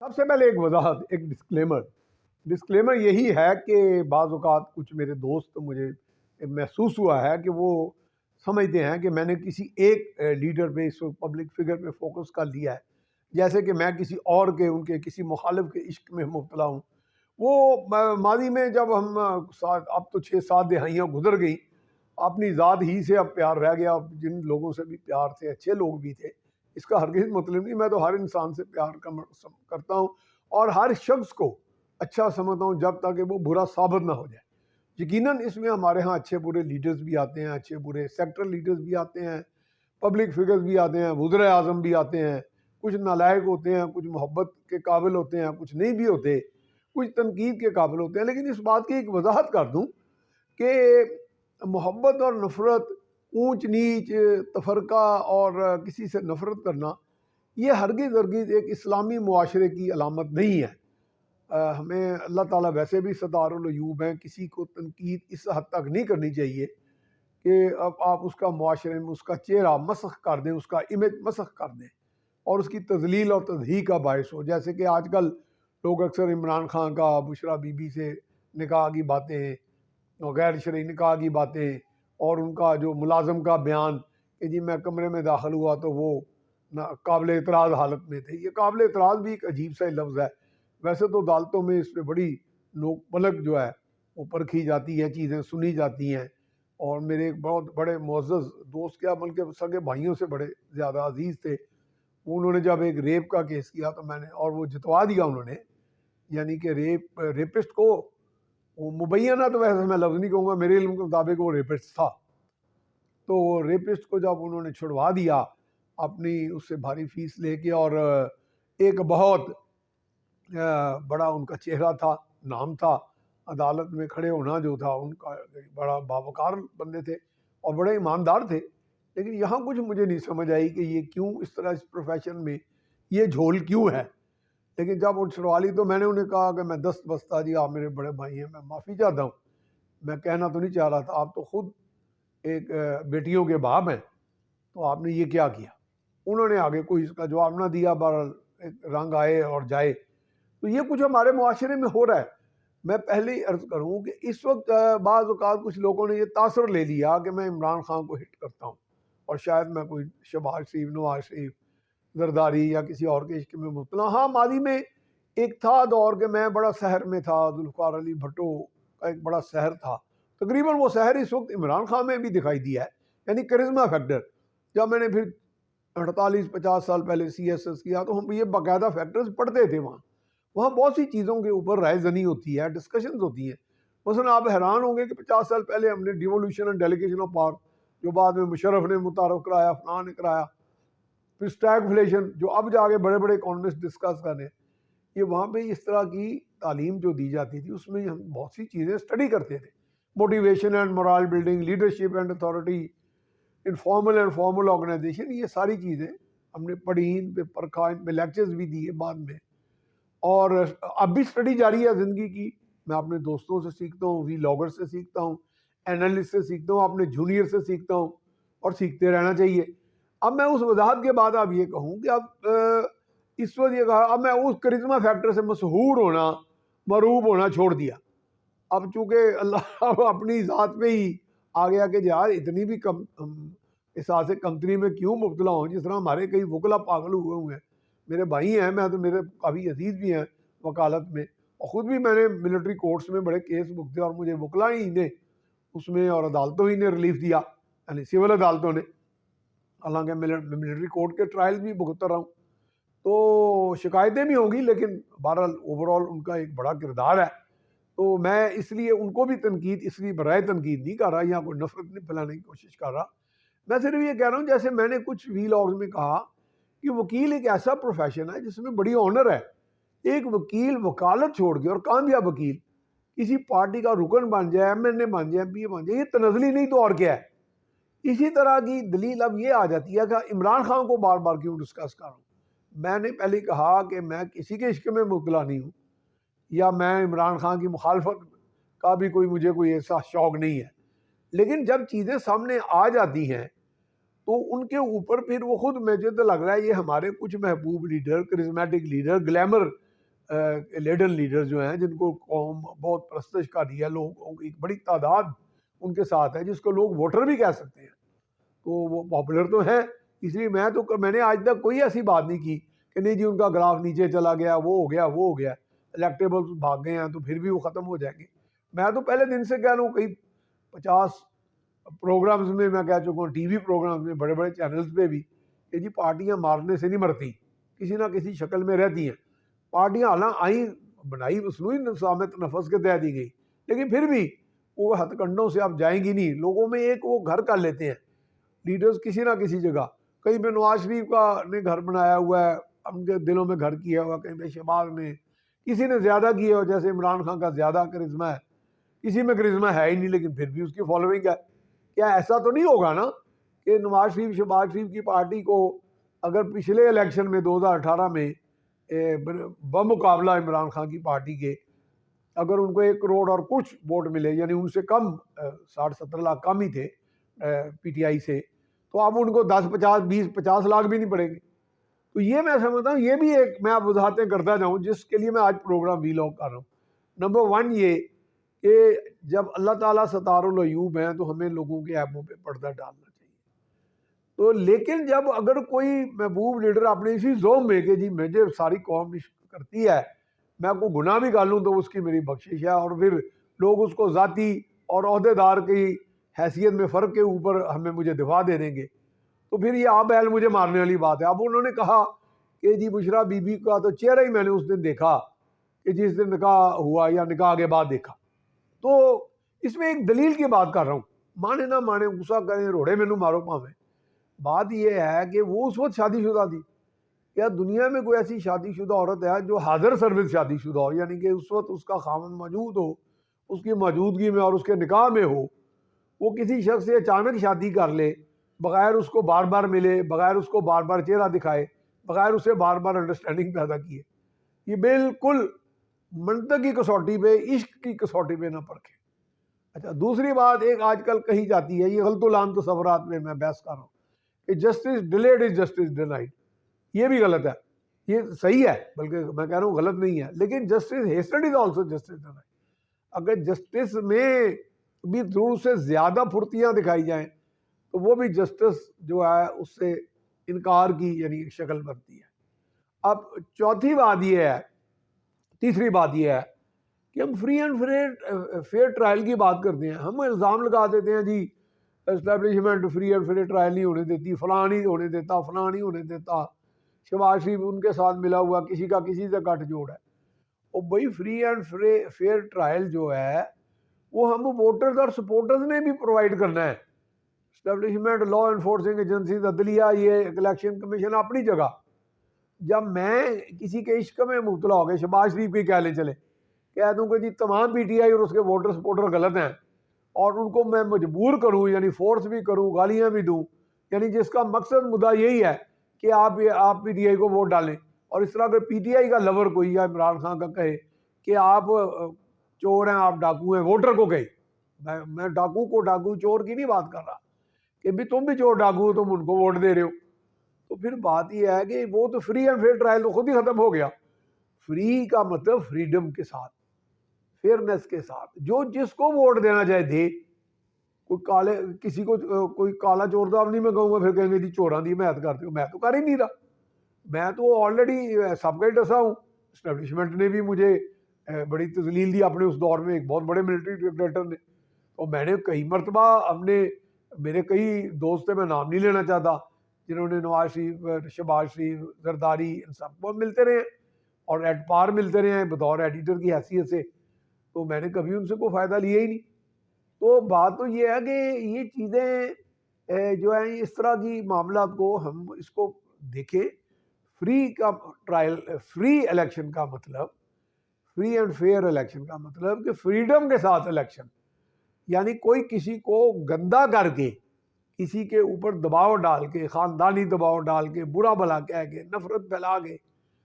سب سے پہلے ایک وضاحت، ایک ڈسکلیمر یہی ہے کہ بعض اوقات کچھ میرے دوست مجھے محسوس ہوا ہے کہ وہ سمجھتے ہیں کہ میں نے کسی ایک لیڈر پہ، اس وقت پبلک فگر پہ فوکس کر لیا ہے، جیسے کہ میں کسی اور کے، ان کے کسی مخالف کے عشق میں مبتلا ہوں۔ وہ ماضی میں جب ہم اب تو 6-7 دہائیاں گزر گئیں، اپنی ذات ہی سے اب پیار رہ گیا، جن لوگوں سے بھی پیار تھے، اچھے لوگ بھی تھے، اس کا ہرگز مطلب نہیں، میں تو ہر انسان سے پیار کرتا ہوں اور ہر شخص کو اچھا سمجھتا ہوں جب تک کہ وہ برا ثابت نہ ہو جائے۔ یقیناً اس میں ہمارے ہاں اچھے برے لیڈرز بھی آتے ہیں، اچھے برے سیکٹرل لیڈرز بھی آتے ہیں، پبلک فگرز بھی آتے ہیں، وزراء اعظم بھی آتے ہیں، کچھ نالائق ہوتے ہیں، کچھ محبت کے قابل ہوتے ہیں، کچھ نہیں بھی ہوتے، کچھ تنقید کے قابل ہوتے ہیں۔ لیکن اس بات کی ایک وضاحت کر دوں کہ محبت اور نفرت، اونچ نیچ، تفرقہ اور کسی سے نفرت کرنا، یہ ہرگز ایک اسلامی معاشرے کی علامت نہیں ہے۔ ہمیں اللہ تعالیٰ ویسے بھی ستار العیوب ہیں، کسی کو تنقید اس حد تک نہیں کرنی چاہیے کہ اب آپ اس کا معاشرے میں اس کا چہرہ مسخ کر دیں، اس کا امیج مسخ کر دیں اور اس کی تذلیل اور تضحیق کا باعث ہو۔ جیسے کہ آج کل لوگ اکثر عمران خان کا بشریٰ بی بی سے نکاح کی باتیں، غیر شرعی نکاح کی باتیں، اور ان کا جو ملازم کا بیان کہ جی میں کمرے میں داخل ہوا تو وہ قابل اعتراض حالت میں تھے۔ یہ قابل اعتراض بھی ایک عجیب سا لفظ ہے۔ ویسے تو عدالتوں میں اس پہ بڑی نوک پلک جو ہے وہ پرکھی جاتی ہے، چیزیں سنی جاتی ہیں، اور میرے ایک بہت بڑے معزز دوست، کیا بلکہ سگے بھائیوں سے بڑے زیادہ عزیز تھے، انہوں نے جب ایک ریپ کا کیس کیا تو میں نے، اور وہ جتوا دیا انہوں نے، یعنی کہ ریپسٹ کو، وہ مبینہ تو ویسے میں لفظ نہیں کہوں گا، میرے علم کے مطابق وہ ریپسٹ تھا، تو ریپسٹ کو جب انہوں نے چھڑوا دیا اپنی اس سے بھاری فیس لے کے، اور ایک بہت بڑا ان کا چہرہ تھا، نام تھا، عدالت میں کھڑے ہونا جو تھا ان کا، بڑا باوقار بندے تھے اور بڑے ایماندار تھے، لیکن یہاں کچھ مجھے نہیں سمجھ آئی کہ یہ کیوں اس طرح اس پروفیشن میں یہ جھول کیوں ہے۔ لیکن جب وہ چھڑوا لی تو میں نے انہیں کہا کہ میں دست بستہ جی، آپ میرے بڑے بھائی ہیں، میں معافی چاہتا ہوں، میں کہنا تو نہیں چاہ رہا تھا، آپ تو خود ایک بیٹیوں کے باپ ہیں، تو آپ نے یہ کیا کیا۔ انہوں نے آگے کوئی اس کا جواب نہ دیا، بہرحال ایک رنگ آئے اور جائے۔ تو یہ کچھ ہمارے معاشرے میں ہو رہا ہے۔ میں پہلے ہی عرض کروں کہ اس وقت بعض اوقات کچھ لوگوں نے یہ تاثر لے لیا کہ میں عمران خان کو ہٹ کرتا ہوں، اور شاید میں کوئی شہباز شریف، نواز شریف، زرداری یا کسی اور کے عشق میں مبتلا۔ ہاں، ماضی میں ایک تھا دور کہ میں بڑا سحر میں تھا، ذوالفقار علی بھٹو کا ایک بڑا سحر تھا، تقریباً وہ سحر اس وقت عمران خان میں بھی دکھائی دیا ہے، یعنی کرزما فیکٹر۔ جب میں نے پھر 48-50 سال پہلے سی ایس ایس کیا تو ہم یہ باقاعدہ فیکٹرز پڑھتے تھے، وہاں بہت سی چیزوں کے اوپر رائے زنی ہوتی ہے، ڈسکشنز ہوتی ہیں۔ مثلا آپ حیران ہوں گے کہ 50 سال پہلے ہم نے devolution and delegation of power, جو بعد میں مشرف نے متعارف کرایا، فلاں نے کرایا، پھر اسٹیگفلیشن جو اب جا کے بڑے بڑے اکانومسٹ ڈسکس کر رہے ہیں، یہ وہاں پہ اس طرح کی تعلیم جو دی جاتی تھی اس میں ہم بہت سی چیزیں اسٹڈی کرتے تھے، motivation and morale building, leadership and authority, informal and formal organisation, یہ ساری چیزیں ہم نے پڑھی، ان پہ پرکھا، ان پہ لیکچرز بھی دیے بعد میں، اور اب بھی اسٹڈی جاری ہے زندگی کی۔ میں اپنے دوستوں سے سیکھتا ہوں، ویلاگر سے سیکھتا ہوں، اینالسٹ سے سیکھتا ہوں، اپنے جونیئر سے سیکھتا ہوں، اور سیکھتے رہنا چاہیے۔ اب میں اس وضاحت کے بعد اب یہ کہوں کہ اب اس وقت یہ کہا، اب میں اس کرزما فیکٹر سے مسحور ہونا، مروب ہونا چھوڑ دیا۔ اب چونکہ اللہ اپنی ذات پہ ہی آ گیا کہ یار اتنی بھی کم احساس کمتری میں کیوں مبتلا ہوں، جس طرح ہمارے کئی وکلا پاگل ہوئے ہیں، میرے بھائی ہیں، میں تو میرے کافی عزیز بھی ہیں وکالت میں، اور خود بھی میں نے ملٹری کورٹس میں بڑے کیس بھگتے، اور مجھے وکلا ہی نے اس میں اور عدالتوں ہی نے ریلیف دیا، یعنی سول عدالتوں نے، حالانکہ ملٹری کورٹ کے ٹرائل بھی بھگتتا رہا ہوں، تو شکایتیں بھی ہوں گی، لیکن بہرحال اوور آل ان کا ایک بڑا کردار ہے۔ تو میں اس لیے ان کو بھی تنقید، اس لیے برائے تنقید نہیں کر رہا، یا کوئی نفرت نہیں پھیلانے کی کوشش کر رہا، میں صرف یہ کہہ رہا ہوں، جیسے میں نے کچھ ویلاگز میں کہا کہ وکیل ایک ایسا پروفیشن ہے جس میں بڑی آنر ہے۔ ایک وکیل وکالت چھوڑ کے، اور کامیاب وکیل کسی پارٹی کا رکن بن جائے، ایم این اے بن جائے، ایم پی اے بن جائے، یہ تنزلی نہیں تو اور کیا ہے۔ اسی طرح کی دلیل اب یہ آ جاتی ہے کہ عمران خان کو بار بار کیوں ڈسکس کر رہا ہوں۔ میں نے پہلے کہا کہ میں کسی کے عشق میں مبتلا نہیں ہوں، یا میں عمران خان کی مخالفت کا بھی مجھے کوئی ایسا شوق نہیں ہے، لیکن جب چیزیں سامنے آ جاتی ہیں تو ان کے اوپر پھر وہ خود، مجھے تو لگ رہا ہے یہ ہمارے کچھ محبوب leader, charismatic leader, glamour laden leader جو ہیں جن کو قوم بہت پرستش کر رہی ہے، لوگوں کی ایک بڑی تعداد ان کے ساتھ ہے جس کو لوگ ووٹر بھی کہہ سکتے ہیں، تو وہ پاپولر تو ہیں. اس لیے میں نے آج تک کوئی ایسی بات نہیں کی کہ نہیں جی ان کا گراف نیچے چلا گیا، وہ ہو گیا الیکٹیبل بھاگ گئے ہیں تو پھر بھی وہ ختم ہو جائیں گے. میں تو پہلے دن سے کہہ رہا ہوں، کئی 50 پروگرامز میں کہہ چکا ہوں، ٹی وی پروگرامز میں، بڑے بڑے چینلز پہ بھی، کہ جی پارٹیاں مارنے سے نہیں مرتی، کسی نہ کسی شکل میں رہتی ہیں. پارٹیاں حالاں آئیں بنائی مصنوعی نظامت نفس کے تحت دی گئی، لیکن پھر بھی وہ ہتھ کنڈوں سے اب جائیں گی نہیں. لوگوں میں ایک وہ گھر کر لیتے ہیں لیڈرز کسی نہ کسی جگہ. کہیں پہ نواز شریف کا نے گھر بنایا ہوا ہے، ان کے دلوں میں گھر کیا ہوا، کہیں پہ شہباز نے، کسی نے زیادہ کیا ہوا، جیسے عمران خان کا زیادہ کرزمہ ہے، کسی میں کرزمہ ہے ہی نہیں لیکن پھر بھی اس کی فالوئنگ ہے. کیا ایسا تو نہیں ہوگا نا کہ نواز شریف شہباز شریف کی پارٹی کو اگر پچھلے الیکشن میں 2018 میں بمقابلہ عمران خان کی پارٹی کے اگر ان کو 1 کروڑ اور کچھ ووٹ ملے، یعنی ان سے کم 60-70 لاکھ کم ہی تھے پی ٹی آئی سے، تو اب ان کو 10-50 لاکھ بھی نہیں پڑیں گے. تو یہ میں سمجھتا ہوں یہ بھی ایک میں اب وضاحتیں کرتا جاؤں جس کے لیے میں آج پروگرام وی لاگ کر رہا ہوں. نمبر 1 یہ کہ جب اللہ تعالیٰ ستار العیوب ہیں تو ہمیں لوگوں کے عیبوں پہ پردہ ڈالنا چاہیے. تو لیکن جب اگر کوئی محبوب لیڈر اپنے اسی زوم میں کہ جی مجھے ساری قوم کرتی ہے، میں کوئی گناہ بھی کر لوں تو اس کی میری بخشش ہے، اور پھر لوگ اس کو ذاتی اور عہدے دار کی حیثیت میں فرق کے اوپر مجھے دفاع دے دیں گے، تو پھر یہ آب اہل مجھے مارنے والی بات ہے. اب انہوں نے کہا کہ جی بشرا بی بی کا تو چہرہ ہی میں نے اس دن دیکھا کہ جس دن نکاح ہوا یا نکاح کے بعد دیکھا. تو اس میں ایک دلیل کی بات کر رہا ہوں، مانے نہ مانے، غصہ کریں، روڑے مینوں مارو پاویں. بات یہ ہے کہ وہ اس وقت شادی شدہ تھی. کیا دنیا میں کوئی ایسی شادی شدہ عورت ہے جو حاضر سروس شادی شدہ ہو، یعنی کہ اس وقت اس کا خاوند موجود ہو، اس کی موجودگی میں اور اس کے نکاح میں ہو، وہ کسی شخص سے اچانک شادی کر لے بغیر اس کو بار بار ملے، بغیر اس کو بار بار چہرہ دکھائے، بغیر اسے بار بار انڈرسٹینڈنگ پیدا کیے؟ یہ بالکل منطق کی کسوٹی پہ، عشق کی کسوٹی پہ نہ پرکھے. اچھا، دوسری بات ایک آج کل کہی جاتی ہے، یہ غلط العام تصورات میں بحث کر رہا ہوں، کہ justice delayed is justice denied. یہ بھی غلط ہے، یہ صحیح ہے، بلکہ میں کہہ رہا ہوں غلط نہیں ہے، لیکن justice hasted is also justice denied. اگر جسٹس میں بھی ضرور سے زیادہ پھرتیاں دکھائی جائیں تو وہ بھی جسٹس جو ہے اس سے انکار کی یعنی شکل بنتی ہے. اب تیسری بات یہ ہے کہ ہم فری اینڈ فیئر ٹرائل کی بات کرتے ہیں. ہم الزام لگا دیتے ہیں جی establishment free and fair trial نہیں ہونے دیتی، فلاں نہیں ہونے دیتا، فلاں نہیں ہونے دیتا، شہباز شریف ان کے ساتھ ملا ہوا، کسی کا کسی سے گٹھ جوڑ ہے. اور بھائی فری اینڈ فیئر ٹرائل جو ہے وہ ہم ووٹرز اور سپورٹرز نے بھی پرووائڈ کرنا ہے. اسٹیبلشمنٹ، لا انفورسنگ ایجنسیز، عدلیہ، یہ الیکشن کمیشن اپنی جگہ. جب میں کسی کے عشق میں مبتلا ہو گئے، شہباز شریف کی کہہ لیں، چلے کہہ دوں کہ جی تمام پی ٹی آئی اور اس کے ووٹر سپورٹر غلط ہیں، اور ان کو میں مجبور کروں، یعنی فورس بھی کروں، گالیاں بھی دوں، یعنی جس کا مقصد مدعا یہی ہے کہ آپ پی ٹی آئی کو ووٹ ڈالیں. اور اس طرح اگر پی ٹی آئی کا لور کوئی یا عمران خان کا کہے کہ آپ چور ہیں، آپ ڈاکو ہیں، ووٹر کو کہے، میں ڈاکو چور کی نہیں بات کر رہا کہ بھی تم بھی چور ڈاکو ہو، تم ان کو ووٹ دے رہے ہو، تو پھر بات یہ ہے کہ وہ تو فری اینڈ فیئر ٹرائل تو خود ہی ختم ہو گیا. فری کا مطلب فریڈم کے ساتھ، فیئرنیس کے ساتھ، جو جس کو ووٹ دینا چاہے دے. کسی کو کوئی کالا چور تو اب نہیں میں کہوں گا، پھر کہیں گے جی چوراں دی حمایت کرتے ہو، میں تو کر ہی نہیں رہا، میں تو آلریڈی سب کا ہی ڈسا ہوں. اسٹیبلشمنٹ نے بھی مجھے بڑی تذلیل دی اپنے اس دور میں، ایک بہت بڑے ملٹری ڈکٹیٹر نے، اور میں نے کئی مرتبہ میرے کئی دوست میں نام نہیں لینا چاہتا جنہوں نے نواز شریف، شہباز شریف، زرداری، ان سب کو ملتے رہے اور ایٹ پار ملتے رہے ہیں بطور ایڈیٹر کی حیثیت سے، تو میں نے کبھی ان سے کوئی فائدہ لیا ہی نہیں. تو بات تو یہ ہے کہ یہ چیزیں جو ہیں اس طرح کی معاملات کو ہم اس کو دیکھیں. فری کا ٹرائل، فری الیکشن کا مطلب، فری اینڈ فیئر الیکشن کا مطلب کہ فریڈم کے ساتھ الیکشن، یعنی کوئی کسی کو گندا کر کے، کسی کے اوپر دباؤ ڈال کے، خاندانی دباؤ ڈال کے، برا بھلا کہہ کے، نفرت پھیلا کے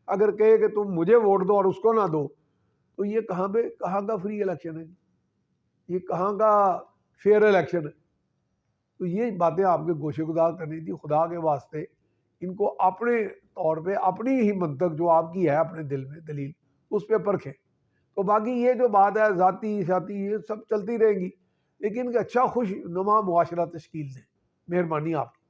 اگر کہے کہ تم مجھے ووٹ دو اور اس کو نہ دو، تو یہ کہاں کا فری الیکشن ہے؟ یہ کہاں کا فیئر الیکشن ہے؟ تو یہ باتیں آپ کے گوشے گزار کرنی تھی. خدا کے واسطے ان کو اپنے طور پہ اپنی ہی منطق جو آپ کی ہے اپنے دل میں دلیل، اس پہ پرکھیں. تو باقی یہ جو بات ہے ذاتی شاتی یہ سب چلتی رہیں گی، لیکن کہ اچھا خوش نما معاشرہ تشکیل دیں. مہربانی آپ کی.